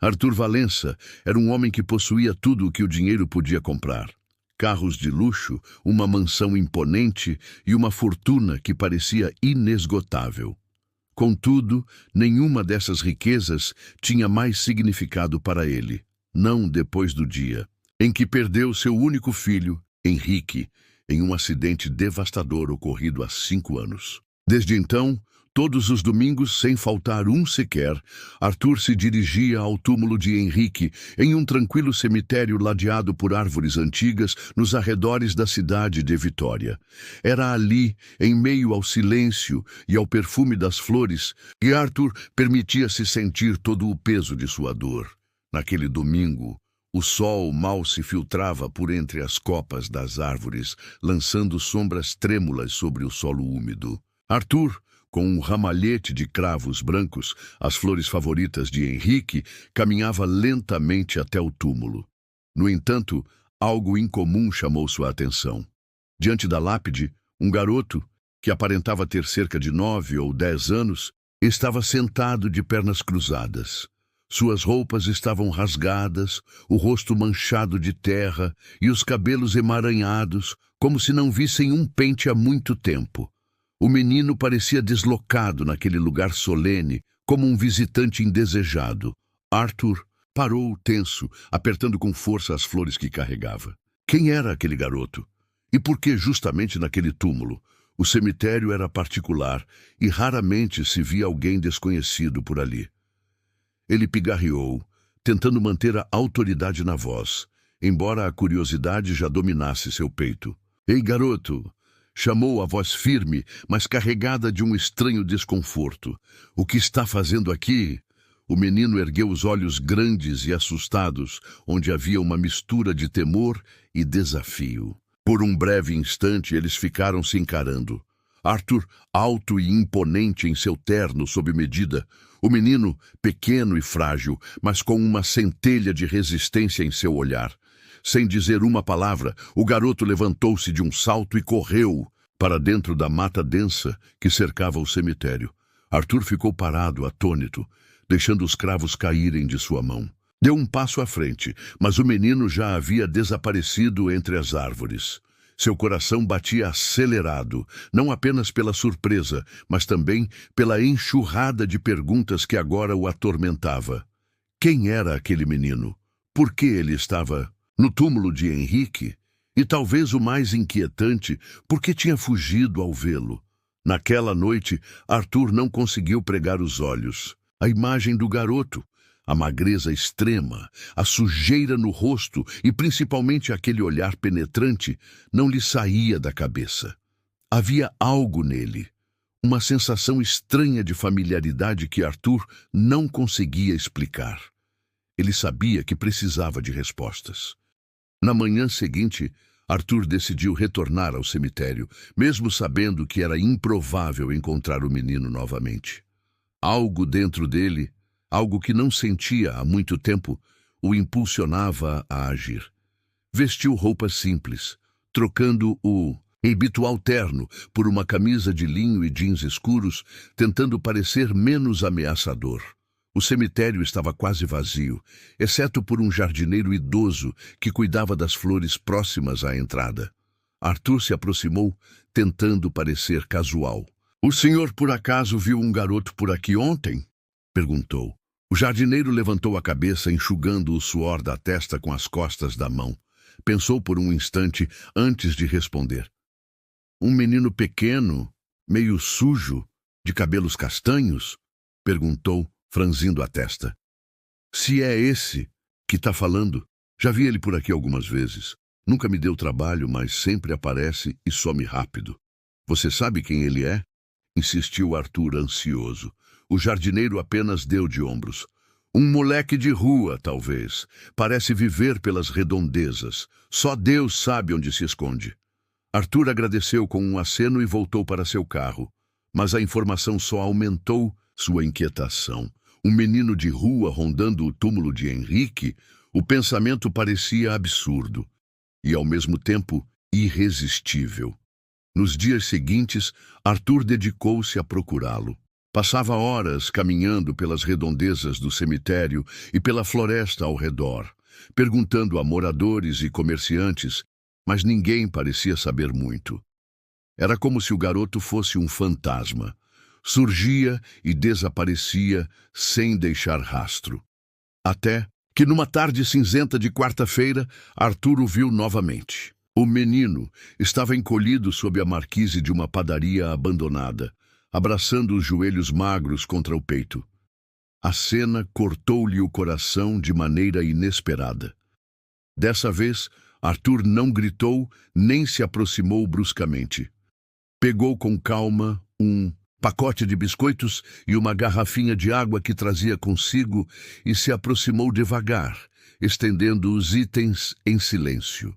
Arthur Valença era um homem que possuía tudo o que o dinheiro podia comprar. Carros de luxo, uma mansão imponente e uma fortuna que parecia inesgotável. Contudo, nenhuma dessas riquezas tinha mais significado para ele, não depois do dia em que perdeu seu único filho, Henrique, em um acidente devastador ocorrido há 5 anos. Desde então, todos os domingos, sem faltar um sequer, Arthur se dirigia ao túmulo de Henrique, em um tranquilo cemitério ladeado por árvores antigas nos arredores da cidade de Vitória. Era ali, em meio ao silêncio e ao perfume das flores, que Arthur permitia-se sentir todo o peso de sua dor. Naquele domingo, o sol mal se filtrava por entre as copas das árvores, lançando sombras trêmulas sobre o solo úmido. Arthur, com um ramalhete de cravos brancos, as flores favoritas de Henrique, caminhava lentamente até o túmulo. No entanto, algo incomum chamou sua atenção. Diante da lápide, um garoto, que aparentava ter cerca de 9 ou 10 anos, estava sentado de pernas cruzadas. Suas roupas estavam rasgadas, o rosto manchado de terra e os cabelos emaranhados, como se não vissem um pente há muito tempo. O menino parecia deslocado naquele lugar solene, como um visitante indesejado. Arthur parou tenso, apertando com força as flores que carregava. Quem era aquele garoto? E por que justamente naquele túmulo? O cemitério era particular e raramente se via alguém desconhecido por ali. Ele pigarreou, tentando manter a autoridade na voz, embora a curiosidade já dominasse seu peito. "Ei, garoto!" chamou a voz firme, mas carregada de um estranho desconforto. "O que está fazendo aqui?" O menino ergueu os olhos grandes e assustados, onde havia uma mistura de temor e desafio. Por um breve instante, eles ficaram se encarando. Arthur, alto e imponente em seu terno sob medida, o menino, pequeno e frágil, mas com uma centelha de resistência em seu olhar. Sem dizer uma palavra, o garoto levantou-se de um salto e correu para dentro da mata densa que cercava o cemitério. Arthur ficou parado, atônito, deixando os cravos caírem de sua mão. Deu um passo à frente, mas o menino já havia desaparecido entre as árvores. Seu coração batia acelerado, não apenas pela surpresa, mas também pela enxurrada de perguntas que agora o atormentava. Quem era aquele menino? Por que ele estava no túmulo de Henrique? E talvez o mais inquietante, por que tinha fugido ao vê-lo? Naquela noite, Arthur não conseguiu pregar os olhos. A imagem do garoto, a magreza extrema, a sujeira no rosto e principalmente aquele olhar penetrante não lhe saía da cabeça. Havia algo nele, uma sensação estranha de familiaridade que Arthur não conseguia explicar. Ele sabia que precisava de respostas. Na manhã seguinte, Arthur decidiu retornar ao cemitério, mesmo sabendo que era improvável encontrar o menino novamente. Algo dentro dele, algo que não sentia há muito tempo, o impulsionava a agir. Vestiu roupas simples, trocando o habitual terno por uma camisa de linho e jeans escuros, tentando parecer menos ameaçador. O cemitério estava quase vazio, exceto por um jardineiro idoso que cuidava das flores próximas à entrada. Arthur se aproximou, tentando parecer casual. "O senhor por acaso viu um garoto por aqui ontem?" perguntou. O jardineiro levantou a cabeça, enxugando o suor da testa com as costas da mão. Pensou por um instante antes de responder. "Um menino pequeno, meio sujo, de cabelos castanhos?" perguntou, franzindo a testa. "Se é esse que está falando, já vi ele por aqui algumas vezes. Nunca me deu trabalho, mas sempre aparece e some rápido. Você sabe quem ele é?" insistiu Arthur, ansioso. O jardineiro apenas deu de ombros. "Um moleque de rua, talvez. Parece viver pelas redondezas. Só Deus sabe onde se esconde." Arthur agradeceu com um aceno e voltou para seu carro. Mas a informação só aumentou sua inquietação. Um menino de rua rondando o túmulo de Henrique, o pensamento parecia absurdo e, ao mesmo tempo, irresistível. Nos dias seguintes, Arthur dedicou-se a procurá-lo. Passava horas caminhando pelas redondezas do cemitério e pela floresta ao redor, perguntando a moradores e comerciantes, mas ninguém parecia saber muito. Era como se o garoto fosse um fantasma. Surgia e desaparecia sem deixar rastro. Até que, numa tarde cinzenta de quarta-feira, Arthur o viu novamente. O menino estava encolhido sob a marquise de uma padaria abandonada, abraçando os joelhos magros contra o peito. A cena cortou-lhe o coração de maneira inesperada. Dessa vez, Arthur não gritou nem se aproximou bruscamente. Pegou com calma um pacote de biscoitos e uma garrafinha de água que trazia consigo e se aproximou devagar, estendendo os itens em silêncio.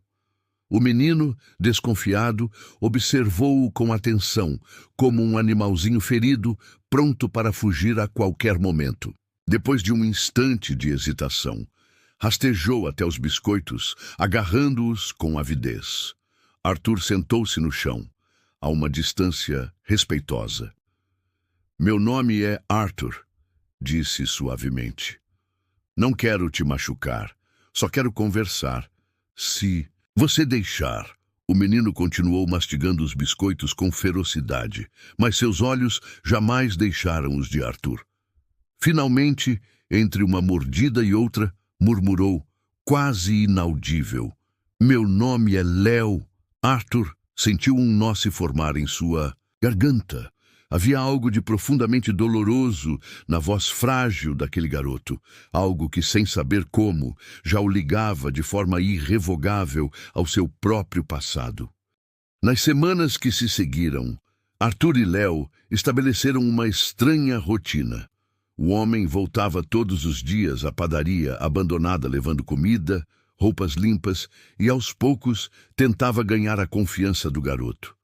O menino, desconfiado, observou-o com atenção, como um animalzinho ferido, pronto para fugir a qualquer momento. Depois de um instante de hesitação, rastejou até os biscoitos, agarrando-os com avidez. Arthur sentou-se no chão, a uma distância respeitosa. "Meu nome é Arthur", disse suavemente. "Não quero te machucar, só quero conversar. Se você deixar." O menino continuou mastigando os biscoitos com ferocidade, mas seus olhos jamais deixaram os de Arthur. Finalmente, entre uma mordida e outra, murmurou, quase inaudível: "Meu nome é Léo." Arthur sentiu um nó se formar em sua garganta. Havia algo de profundamente doloroso na voz frágil daquele garoto, algo que, sem saber como, já o ligava de forma irrevogável ao seu próprio passado. Nas semanas que se seguiram, Arthur e Léo estabeleceram uma estranha rotina. O homem voltava todos os dias à padaria abandonada levando comida, roupas limpas e, aos poucos, tentava ganhar a confiança do garoto.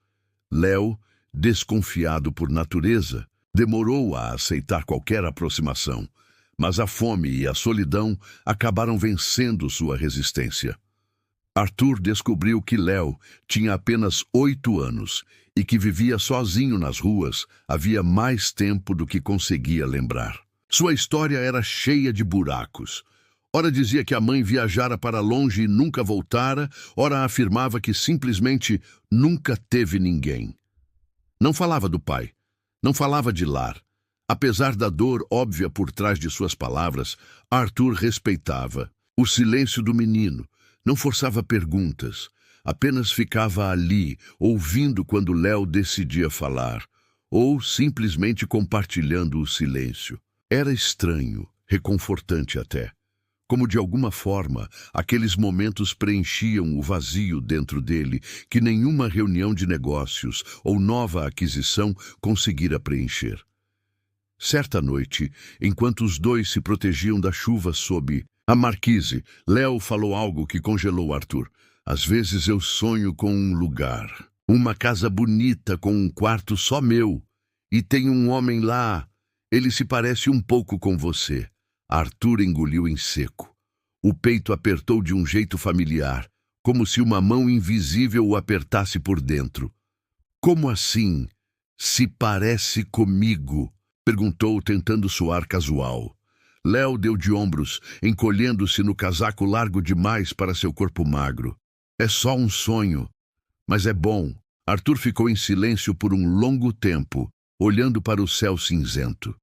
Léo, desconfiado por natureza, demorou a aceitar qualquer aproximação, mas a fome e a solidão acabaram vencendo sua resistência. Arthur descobriu que Léo tinha apenas 8 anos e que vivia sozinho nas ruas havia mais tempo do que conseguia lembrar. Sua história era cheia de buracos. Ora dizia que a mãe viajara para longe e nunca voltara, ora afirmava que simplesmente nunca teve ninguém. Não falava do pai, não falava de lar. Apesar da dor óbvia por trás de suas palavras, Arthur respeitava o silêncio do menino, não forçava perguntas, apenas ficava ali, ouvindo quando Léo decidia falar, ou simplesmente compartilhando o silêncio. Era estranho, reconfortante até. Como de alguma forma, aqueles momentos preenchiam o vazio dentro dele que nenhuma reunião de negócios ou nova aquisição conseguira preencher. Certa noite, enquanto os dois se protegiam da chuva sob a marquise, Léo falou algo que congelou Arthur. "Às vezes eu sonho com um lugar, uma casa bonita com um quarto só meu, e tem um homem lá. Ele se parece um pouco com você." Arthur engoliu em seco. O peito apertou de um jeito familiar, como se uma mão invisível o apertasse por dentro. "Como assim? Se parece comigo?" perguntou, tentando soar casual. Léo deu de ombros, encolhendo-se no casaco largo demais para seu corpo magro. "É só um sonho, mas é bom." Arthur ficou em silêncio por um longo tempo, olhando para o céu cinzento.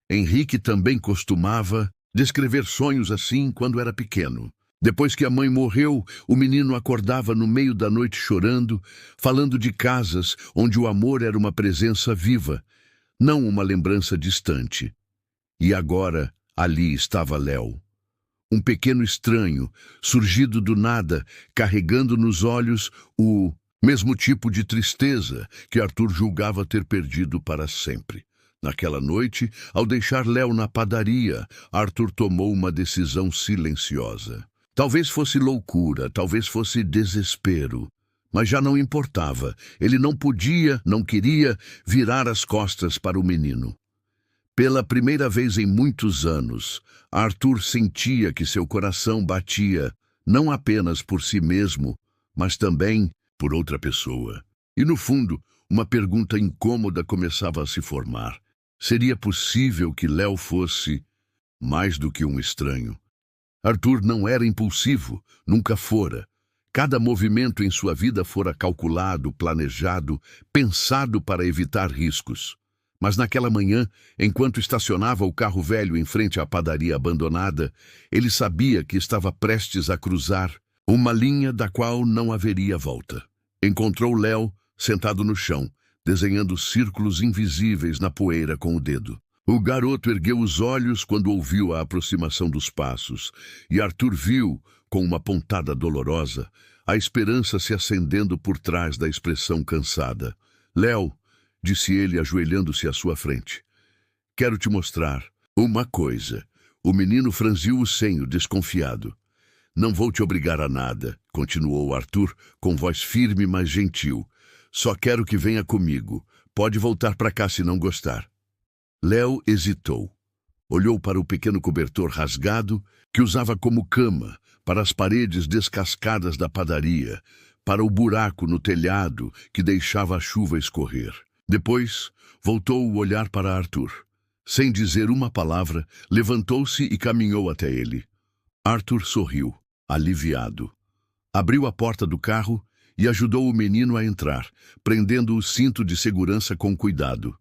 Henrique também costumava descrever sonhos assim quando era pequeno. Depois que a mãe morreu, o menino acordava no meio da noite chorando, falando de casas onde o amor era uma presença viva, não uma lembrança distante. E agora, ali estava Léo. Um pequeno estranho, surgido do nada, carregando nos olhos o mesmo tipo de tristeza que Arthur julgava ter perdido para sempre. Naquela noite, ao deixar Léo na padaria, Arthur tomou uma decisão silenciosa. Talvez fosse loucura, talvez fosse desespero, mas já não importava. Ele não podia, não queria virar as costas para o menino. Pela primeira vez em muitos anos, Arthur sentia que seu coração batia não apenas por si mesmo, mas também por outra pessoa. E no fundo, uma pergunta incômoda começava a se formar. Seria possível que Léo fosse mais do que um estranho. Arthur não era impulsivo, nunca fora. Cada movimento em sua vida fora calculado, planejado, pensado para evitar riscos. Mas naquela manhã, enquanto estacionava o carro velho em frente à padaria abandonada, ele sabia que estava prestes a cruzar uma linha da qual não haveria volta. Encontrou Léo sentado no chão, desenhando círculos invisíveis na poeira com o dedo. O garoto ergueu os olhos quando ouviu a aproximação dos passos, e Arthur viu, com uma pontada dolorosa, a esperança se acendendo por trás da expressão cansada. Léo, disse ele, ajoelhando-se à sua frente, quero te mostrar uma coisa. O menino franziu o senho, desconfiado. Não vou te obrigar a nada, continuou Arthur, com voz firme, mas gentil. Só quero que venha comigo. Pode voltar para cá se não gostar. Léo hesitou. Olhou para o pequeno cobertor rasgado que usava como cama, para as paredes descascadas da padaria, para o buraco no telhado que deixava a chuva escorrer. Depois, voltou o olhar para Arthur. Sem dizer uma palavra, levantou-se e caminhou até ele. Arthur sorriu, aliviado. Abriu a porta do carro e ajudou o menino a entrar, prendendo o cinto de segurança com cuidado.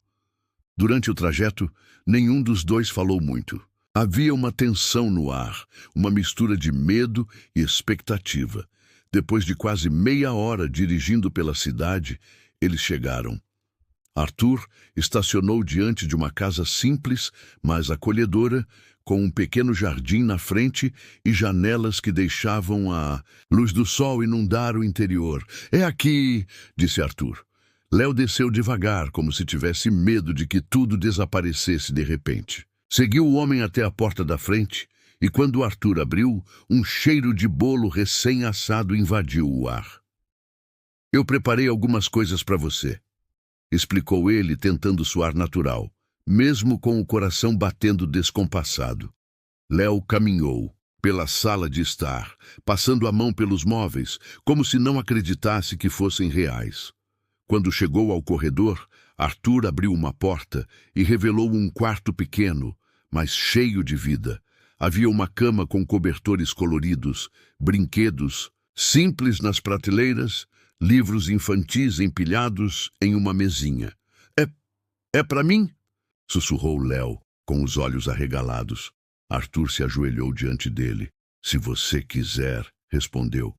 Durante o trajeto, nenhum dos dois falou muito. Havia uma tensão no ar, uma mistura de medo e expectativa. Depois de quase meia hora dirigindo pela cidade, eles chegaram. Arthur estacionou diante de uma casa simples, mas acolhedora, com um pequeno jardim na frente e janelas que deixavam a luz do sol inundar o interior. É aqui, disse Arthur. Léo desceu devagar, como se tivesse medo de que tudo desaparecesse de repente. Seguiu o homem até a porta da frente, e quando Arthur abriu, um cheiro de bolo recém-assado invadiu o ar. Eu preparei algumas coisas para você, explicou ele, tentando soar natural, mesmo com o coração batendo descompassado. Léo caminhou pela sala de estar, passando a mão pelos móveis, como se não acreditasse que fossem reais. Quando chegou ao corredor, Arthur abriu uma porta e revelou um quarto pequeno, mas cheio de vida. Havia uma cama com cobertores coloridos, brinquedos simples nas prateleiras, livros infantis empilhados em uma mesinha. É para mim? Sussurrou Léo, com os olhos arregalados. Arthur se ajoelhou diante dele. Se você quiser, respondeu.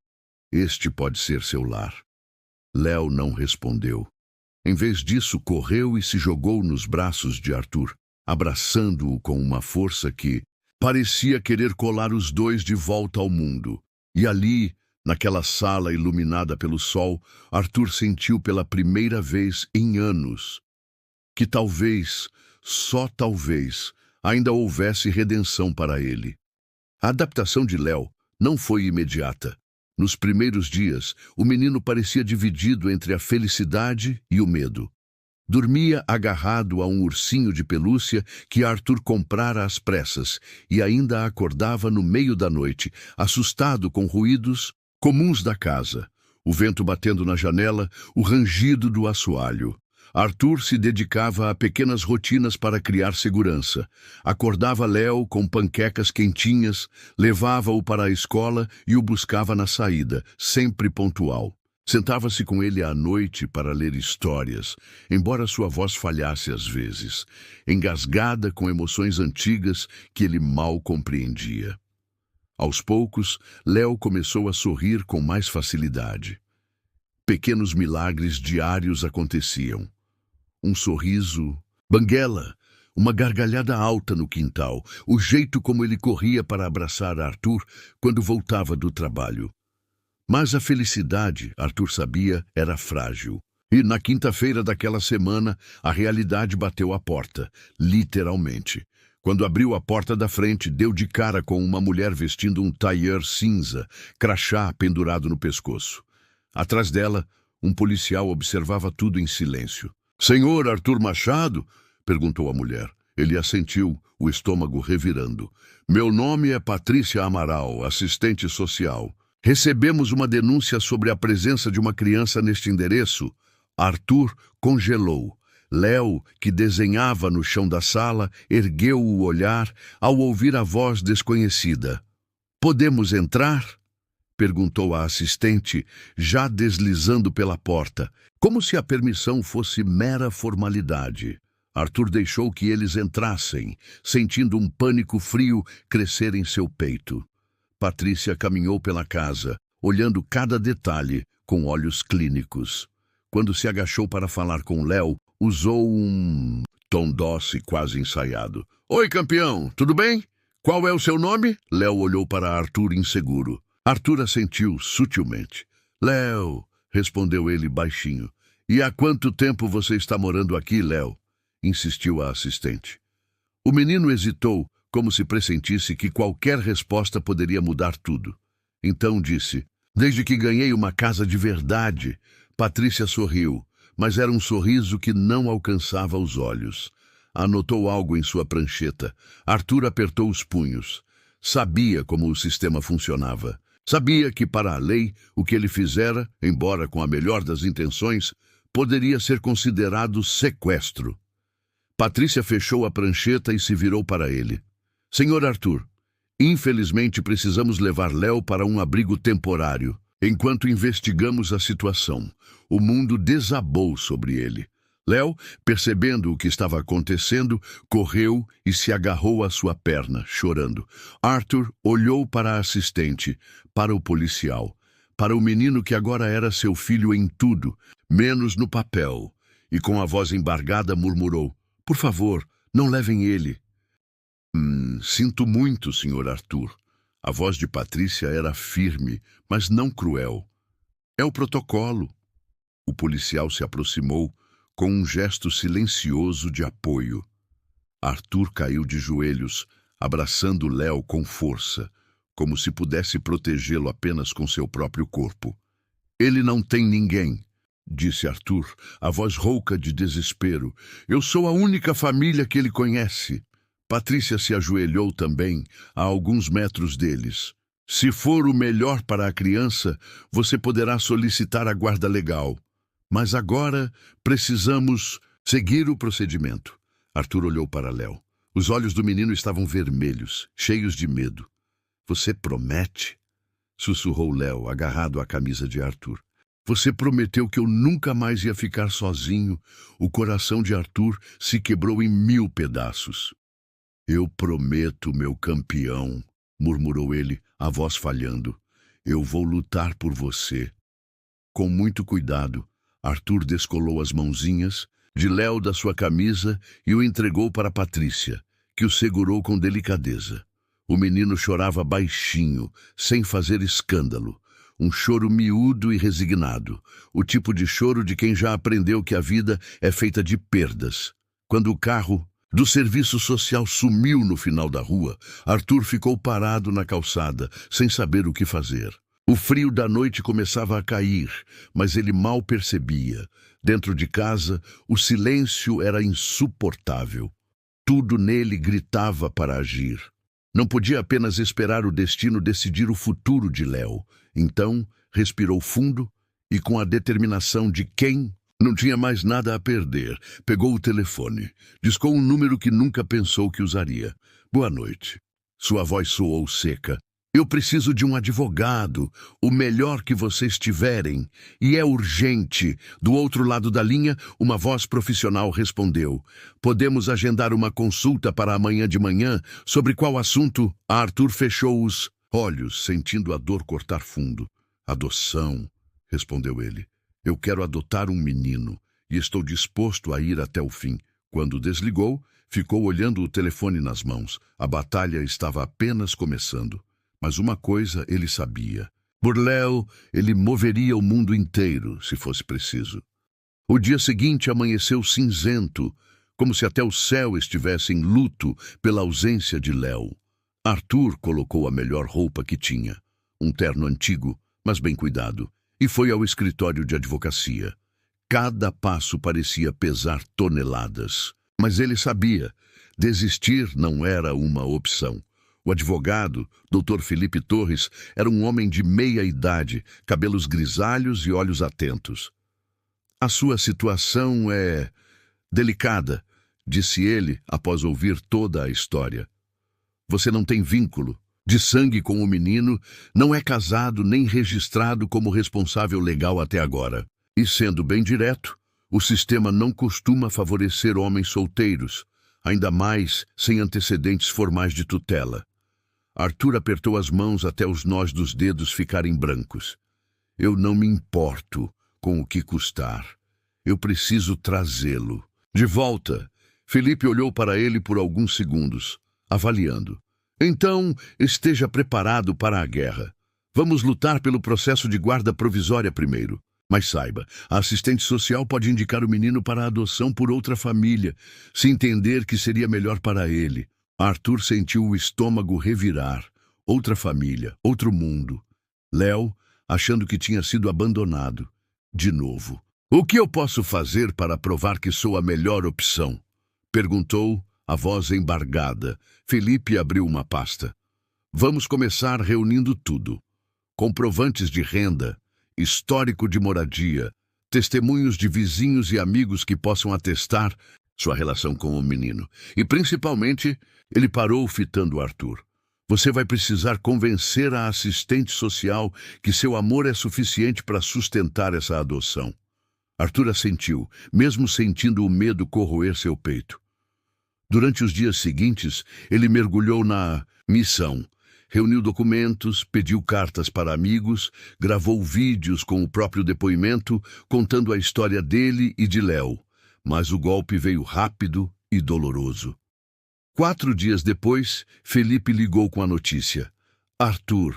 Este pode ser seu lar. Léo não respondeu. Em vez disso, correu e se jogou nos braços de Arthur, abraçando-o com uma força que parecia querer colar os dois de volta ao mundo. E ali, naquela sala iluminada pelo sol, Arthur sentiu pela primeira vez em anos que talvez, só talvez, ainda houvesse redenção para ele. A adaptação de Léo não foi imediata. Nos primeiros dias, o menino parecia dividido entre a felicidade e o medo. Dormia agarrado a um ursinho de pelúcia que Arthur comprara às pressas e ainda acordava no meio da noite, assustado com ruídos comuns da casa, o vento batendo na janela, o rangido do assoalho. Arthur se dedicava a pequenas rotinas para criar segurança. Acordava Léo com panquecas quentinhas, levava-o para a escola e o buscava na saída, sempre pontual. Sentava-se com ele à noite para ler histórias, embora sua voz falhasse às vezes, engasgada com emoções antigas que ele mal compreendia. Aos poucos, Léo começou a sorrir com mais facilidade. Pequenos milagres diários aconteciam. Um sorriso, banguela, uma gargalhada alta no quintal, o jeito como ele corria para abraçar Arthur quando voltava do trabalho. Mas a felicidade, Arthur sabia, era frágil. E na quinta-feira daquela semana, a realidade bateu à porta, literalmente. Quando abriu a porta da frente, deu de cara com uma mulher vestindo um tailleur cinza, crachá pendurado no pescoço. Atrás dela, um policial observava tudo em silêncio. Senhor Arthur Machado? Perguntou a mulher. Ele assentiu, o estômago revirando. Meu nome é Patrícia Amaral, assistente social. Recebemos uma denúncia sobre a presença de uma criança neste endereço. Arthur congelou. Léo, que desenhava no chão da sala, ergueu o olhar ao ouvir a voz desconhecida. "Podemos entrar?" perguntou a assistente, já deslizando pela porta, como se a permissão fosse mera formalidade. Arthur deixou que eles entrassem, sentindo um pânico frio crescer em seu peito. Patrícia caminhou pela casa, olhando cada detalhe com olhos clínicos. Quando se agachou para falar com Léo, usou um tom doce quase ensaiado. "Oi, campeão, tudo bem? Qual é o seu nome?" Léo olhou para Arthur inseguro. Arthur assentiu sutilmente. "Léo", respondeu ele baixinho. "E há quanto tempo você está morando aqui, Léo?" insistiu a assistente. O menino hesitou, como se pressentisse que qualquer resposta poderia mudar tudo. Então disse: "Desde que ganhei uma casa de verdade." Patrícia sorriu, mas era um sorriso que não alcançava os olhos. Anotou algo em sua prancheta. Arthur apertou os punhos. Sabia como o sistema funcionava. Sabia que, para a lei, o que ele fizera, embora com a melhor das intenções, poderia ser considerado sequestro. Patrícia fechou a prancheta e se virou para ele. "Senhor Arthur, infelizmente precisamos levar Léo para um abrigo temporário. Enquanto investigamos a situação, o mundo desabou sobre ele. Léo, percebendo o que estava acontecendo, correu e se agarrou à sua perna, chorando. Arthur olhou para a assistente, para o policial, para o menino que agora era seu filho em tudo, menos no papel, e com a voz embargada murmurou: "Por favor, não levem ele." Sinto muito, Sr. Arthur." A voz de Patrícia era firme, mas não cruel. "É o protocolo." O policial se aproximou com um gesto silencioso de apoio. Arthur caiu de joelhos, abraçando Léo com força, como se pudesse protegê-lo apenas com seu próprio corpo. "Ele não tem ninguém", disse Arthur, a voz rouca de desespero. "Eu sou a única família que ele conhece." Patrícia se ajoelhou também, a alguns metros deles. "Se for o melhor para a criança, você poderá solicitar a guarda legal. Mas agora precisamos seguir o procedimento." Arthur olhou para Léo. Os olhos do menino estavam vermelhos, cheios de medo. "Você promete?" sussurrou Léo, agarrado à camisa de Arthur. "Você prometeu que eu nunca mais ia ficar sozinho." O coração de Arthur se quebrou em 1000 pedaços. "Eu prometo, meu campeão", murmurou ele, a voz falhando. "Eu vou lutar por você." Com muito cuidado, Arthur descolou as mãozinhas de Léo da sua camisa e o entregou para Patrícia, que o segurou com delicadeza. O menino chorava baixinho, sem fazer escândalo. Um choro miúdo e resignado, o tipo de choro de quem já aprendeu que a vida é feita de perdas. Quando o carro do serviço social sumiu no final da rua, Arthur ficou parado na calçada, sem saber o que fazer. O frio da noite começava a cair, mas ele mal percebia. Dentro de casa, o silêncio era insuportável. Tudo nele gritava para agir. Não podia apenas esperar o destino decidir o futuro de Léo. Então, respirou fundo e, com a determinação de quem não tinha mais nada a perder, pegou o telefone. Discou um número que nunca pensou que usaria. "Boa noite." Sua voz soou seca. "Eu preciso de um advogado, o melhor que vocês tiverem, e é urgente." Do outro lado da linha, uma voz profissional respondeu: "Podemos agendar uma consulta para amanhã de manhã? Sobre qual assunto?" Arthur fechou os olhos, sentindo a dor cortar fundo. "Adoção", respondeu ele. "Eu quero adotar um menino, e estou disposto a ir até o fim." Quando desligou, ficou olhando o telefone nas mãos. A batalha estava apenas começando. Mas uma coisa ele sabia: por Léo, ele moveria o mundo inteiro, se fosse preciso. O dia seguinte amanheceu cinzento, como se até o céu estivesse em luto pela ausência de Léo. Arthur colocou a melhor roupa que tinha, um terno antigo, mas bem cuidado, e foi ao escritório de advocacia. Cada passo parecia pesar toneladas, mas ele sabia, desistir não era uma opção. O advogado, Dr. Felipe Torres, era um homem de meia idade, cabelos grisalhos e olhos atentos. "A sua situação é Delicada, disse ele após ouvir toda a história. Você não tem vínculo de sangue com o menino, não é casado nem registrado como responsável legal até agora. E sendo bem direto, o sistema não costuma favorecer homens solteiros, ainda mais sem antecedentes formais de tutela. Arthur apertou as mãos até os nós dos dedos ficarem brancos. Eu não me importo com o que custar. Eu preciso trazê-lo. De volta, Felipe olhou para ele por alguns segundos, avaliando. Então, esteja preparado para a guerra. Vamos lutar pelo processo de guarda provisória primeiro. Mas saiba, a assistente social pode indicar o menino para a adoção por outra família, se entender que seria melhor para ele. Arthur sentiu o estômago revirar. Outra família, outro mundo. Léo, achando que tinha sido abandonado. De novo. O que eu posso fazer para provar que sou a melhor opção? Perguntou, a voz embargada. Felipe abriu uma pasta. Vamos começar reunindo tudo. Comprovantes de renda, histórico de moradia, testemunhos de vizinhos e amigos que possam atestar sua relação com o menino. E, principalmente, ele parou fitando Arthur. Você vai precisar convencer a assistente social que seu amor é suficiente para sustentar essa adoção. Arthur assentiu, mesmo sentindo o medo corroer seu peito. Durante os dias seguintes, ele mergulhou na missão. Reuniu documentos, pediu cartas para amigos, gravou vídeos com o próprio depoimento, contando a história dele e de Léo. Mas o golpe veio rápido e doloroso. 4 dias depois, Felipe ligou com a notícia. Arthur,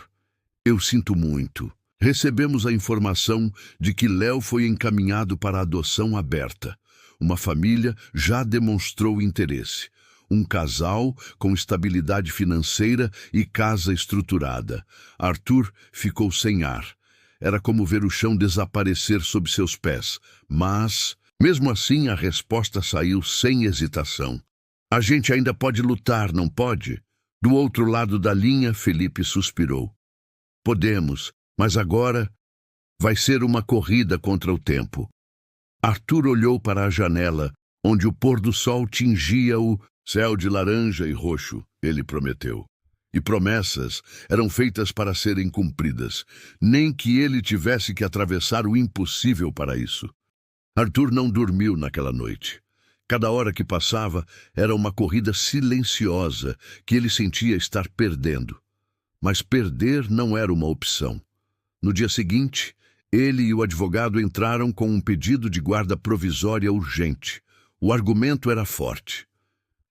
eu sinto muito. Recebemos a informação de que Léo foi encaminhado para a adoção aberta. Uma família já demonstrou interesse. Um casal com estabilidade financeira e casa estruturada. Arthur ficou sem ar. Era como ver o chão desaparecer sob seus pés. Mas, mesmo assim, a resposta saiu sem hesitação. A gente ainda pode lutar, não pode? Do outro lado da linha, Felipe suspirou. Podemos, mas agora vai ser uma corrida contra o tempo. Arthur olhou para a janela, onde o pôr do sol tingia o céu de laranja e roxo, ele prometeu. E promessas eram feitas para serem cumpridas, nem que ele tivesse que atravessar o impossível para isso. Arthur não dormiu naquela noite. Cada hora que passava era uma corrida silenciosa que ele sentia estar perdendo. Mas perder não era uma opção. No dia seguinte, ele e o advogado entraram com um pedido de guarda provisória urgente. O argumento era forte.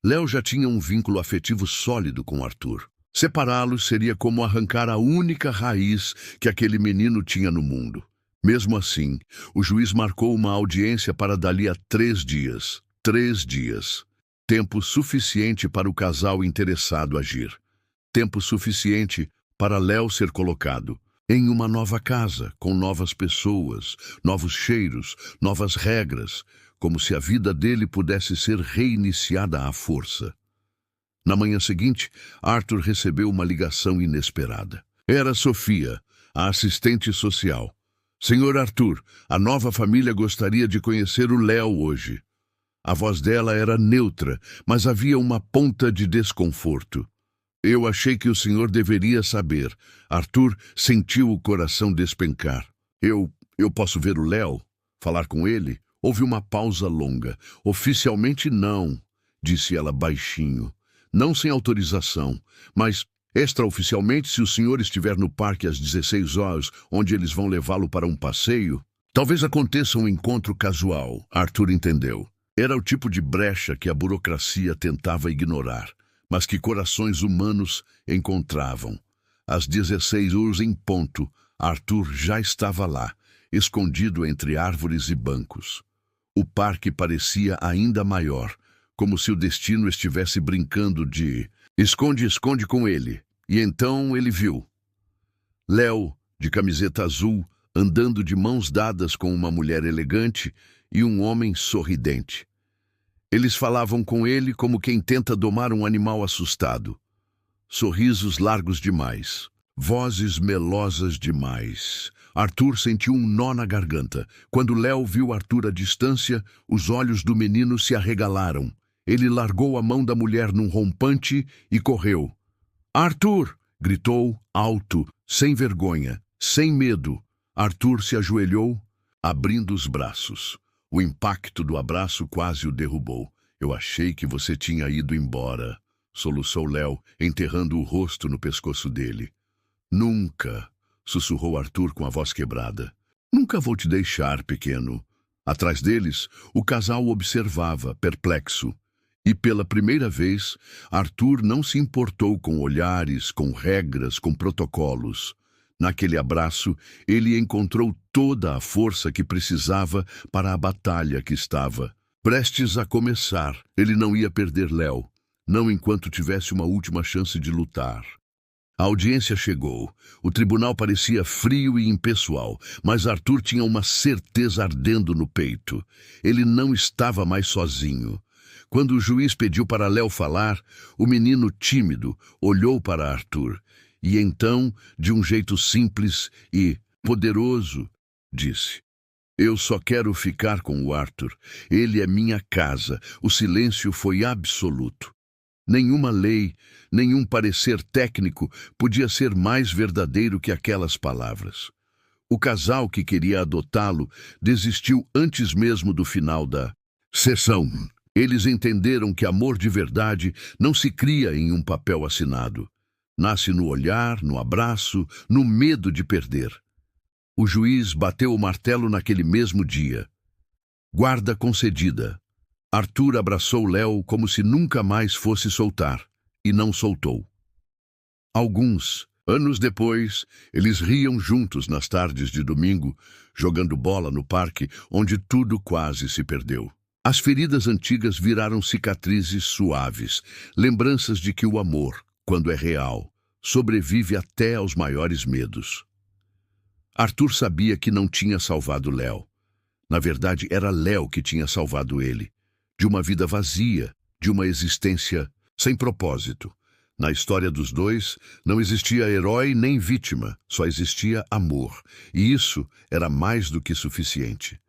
Léo já tinha um vínculo afetivo sólido com Arthur. Separá-los seria como arrancar a única raiz que aquele menino tinha no mundo. Mesmo assim, o juiz marcou uma audiência para dali a 3 dias. 3 dias. Tempo suficiente para o casal interessado agir. Tempo suficiente para Léo ser colocado em uma nova casa, com novas pessoas, novos cheiros, novas regras, como se a vida dele pudesse ser reiniciada à força. Na manhã seguinte, Arthur recebeu uma ligação inesperada. Era Sofia, a assistente social. Senhor Arthur, a nova família gostaria de conhecer o Léo hoje. A voz dela era neutra, mas havia uma ponta de desconforto. Eu achei que o senhor deveria saber. Arthur sentiu o coração despencar. Eu posso ver o Léo? Falar com ele? Houve uma pausa longa. Oficialmente não, disse ela baixinho. Não sem autorização, mas extraoficialmente, se o senhor estiver no parque às 16 horas, onde eles vão levá-lo para um passeio, talvez aconteça um encontro casual. Arthur entendeu. Era o tipo de brecha que a burocracia tentava ignorar, mas que corações humanos encontravam. Às 16 horas em ponto, Arthur já estava lá, escondido entre árvores e bancos. O parque parecia ainda maior, como se o destino estivesse brincando de esconde, esconde com ele. E então ele viu Léo, de camiseta azul, andando de mãos dadas com uma mulher elegante e um homem sorridente. Eles falavam com ele como quem tenta domar um animal assustado. Sorrisos largos demais. Vozes melosas demais. Arthur sentiu um nó na garganta. Quando Léo viu Arthur à distância, os olhos do menino se arregalaram. Ele largou a mão da mulher num rompante e correu. Arthur! Gritou, alto, sem vergonha, sem medo. Arthur se ajoelhou, abrindo os braços. O impacto do abraço quase o derrubou. Eu achei que você tinha ido embora, soluçou Léo, enterrando o rosto no pescoço dele. Nunca, sussurrou Arthur com a voz quebrada. Nunca vou te deixar, pequeno. Atrás deles, o casal observava, perplexo. E pela primeira vez, Arthur não se importou com olhares, com regras, com protocolos. Naquele abraço, ele encontrou toda a força que precisava para a batalha que estava prestes a começar. Ele não ia perder Léo, não enquanto tivesse uma última chance de lutar. A audiência chegou. O tribunal parecia frio e impessoal, mas Arthur tinha uma certeza ardendo no peito. Ele não estava mais sozinho. Quando o juiz pediu para Léo falar, o menino tímido olhou para Arthur e então, de um jeito simples e poderoso, disse: Eu só quero ficar com o Arthur. Ele é minha casa. O silêncio foi absoluto. Nenhuma lei, nenhum parecer técnico podia ser mais verdadeiro que aquelas palavras. O casal que queria adotá-lo desistiu antes mesmo do final da sessão. Eles entenderam que amor de verdade não se cria em um papel assinado. Nasce no olhar, no abraço, no medo de perder. O juiz bateu o martelo naquele mesmo dia. Guarda concedida. Arthur abraçou Léo como se nunca mais fosse soltar, e não soltou. Alguns anos depois, eles riam juntos nas tardes de domingo, jogando bola no parque, onde tudo quase se perdeu. As feridas antigas viraram cicatrizes suaves, lembranças de que o amor, quando é real, sobrevive até aos maiores medos. Arthur sabia que não tinha salvado Léo. Na verdade, era Léo que tinha salvado ele. De uma vida vazia, de uma existência sem propósito. Na história dos dois, não existia herói nem vítima, só existia amor. E isso era mais do que suficiente.